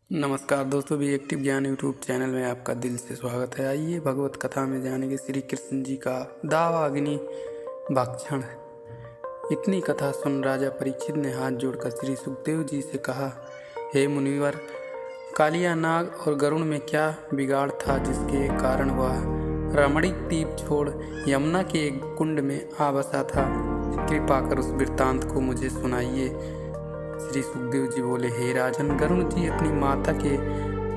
नमस्कार दोस्तों, भी एक्टिव ज्ञान यूट्यूब चैनल में आपका दिल से स्वागत है। आइए भगवत कथा में जानेंगे श्री कृष्ण जी का दावा अग्नि भक्षण। इतनी कथा सुन राजा परीक्षित ने हाथ जोड़कर श्री सुखदेव जी से कहा, हे मुनिवर, कालिया नाग और गरुड़ में क्या बिगाड़ था जिसके कारण वह रमणीक द्वीप छोड़ यमुना के एक कुंड में आ बसा था? कृपा कर उस वृत्तांत को मुझे सुनाइए। श्री सुखदेव जी बोले, हे राजन, गरुड़ जी अपनी माता के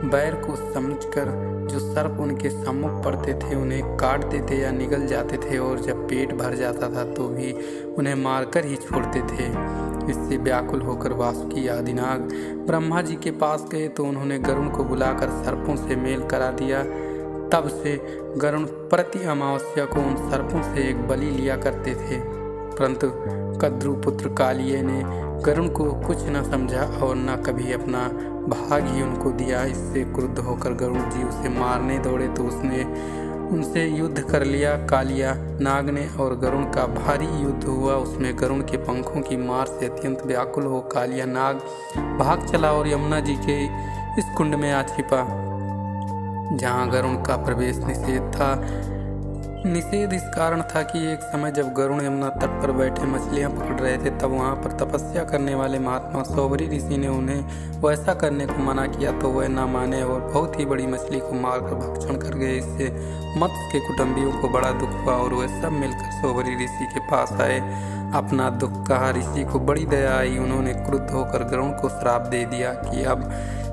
बैर को समझकर जो सर्प उनके सम्मुख पड़ते थे उन्हें काट देते या निगल जाते थे, और जब पेट भर जाता था तो भी उन्हें मारकर ही छोड़ते थे। इससे व्याकुल होकर वासुकी आदिनाग ब्रह्मा जी के पास गए तो उन्होंने गरुड़ को बुलाकर सर्पों से मेल करा दिया। तब से गरुड़ प्रति अमावस्या को उन सर्पों से एक बलि लिया करते थे। परंतु कद्रु पुत्र कालिये ने गरुड़ को कुछ न समझा और न कभी अपना भाग ही उनको दिया। इससे क्रुद्ध होकर गरुड़ जी उसे मारने दौड़े तो उसने उनसे युद्ध कर लिया। कालिया नाग ने और गरुड़ का भारी युद्ध हुआ। उसमें गरुड़ के पंखों की मार से अत्यंत व्याकुल हो कालिया नाग भाग चला और यमुना जी के इस कुंड में आ छिपा, जहाँ गरुड़ का प्रवेश निषेध था। निषेध इस कारण था कि एक समय जब गरुड़ यमुना तट पर बैठे मछलियां पकड़ रहे थे, तब वहां पर तपस्या करने वाले महात्मा सौबरी ऋषि ने उन्हें वैसा करने को मना किया, तो वह न माने और बहुत ही बड़ी मछली को मारकर भक्षण कर गए। इससे मत्स्य के कुटुंबियों को बड़ा दुख हुआ और वह सब मिलकर सौबरी ऋषि के पास आए। अपना दुख कहा। ऋषि को बड़ी दया आई। उन्होंने क्रुद्ध होकर गरुड़ को श्राप दे दिया कि अब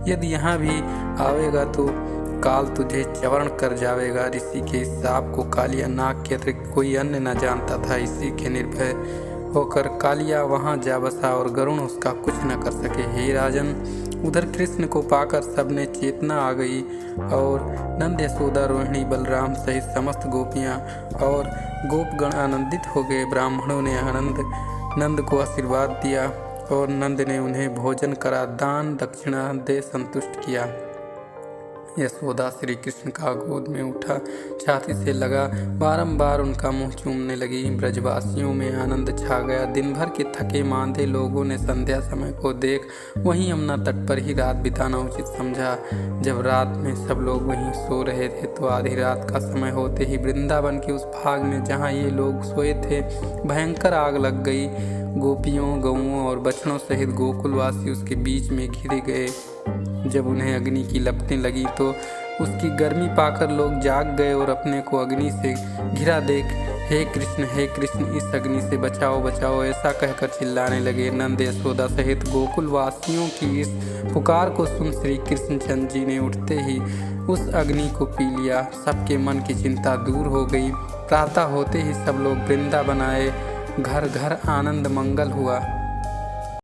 यदि यहाँ भी आवेगा तो काल तुझे चवर्ण कर जावेगा। ऋषि के इस शाप को कालिया नाग के अतिरिक्त कोई अन्य न जानता था। इसी के निर्भय होकर कालिया वहां जा बसा और गरुड़ उसका कुछ न कर सके। हे राजन, उधर कृष्ण को पाकर सबने चेतना आ गई और नंद, यशोदा, रोहिणी, बलराम सहित समस्त गोपियां और गोपगण आनंदित हो गए। ब्राह्मणों ने नंद को आशीर्वाद दिया और नंद ने उन्हें भोजन करा, दान दक्षिणा दे संतुष्ट किया। यशोदा श्री कृष्ण का गोद में उठा छाती से लगा, बारंबार उनका मुंह चूमने लगी। ब्रजवासियों में आनंद छा गया। दिन भर के थके मांदे लोगों ने संध्या समय को देख वहीं यमुना तट पर ही रात बिताना उचित समझा। जब रात में सब लोग वहीं सो रहे थे तो आधी रात का समय होते ही वृंदावन के उस भाग में जहाँ ये लोग सोए थे भयंकर आग लग गई। गोपियों, गौओं और बछड़ों सहित गोकुलवासी उसके बीच में घिरे गए। जब उन्हें अग्नि की लपटें लगी तो उसकी गर्मी पाकर लोग जाग गए और अपने को अग्नि से घिरा देख हे कृष्ण, इस अग्नि से बचाओ बचाओ ऐसा कहकर चिल्लाने लगे। नंद, यशोदा सहित गोकुलवासियों की इस पुकार को सुन श्री कृष्ण चंद्र जी ने उठते ही उस अग्नि को पी लिया। सबके मन की चिंता दूर हो गई। प्रातः होते ही सब लोग वृंदावन आए। घर घर आनंद मंगल हुआ।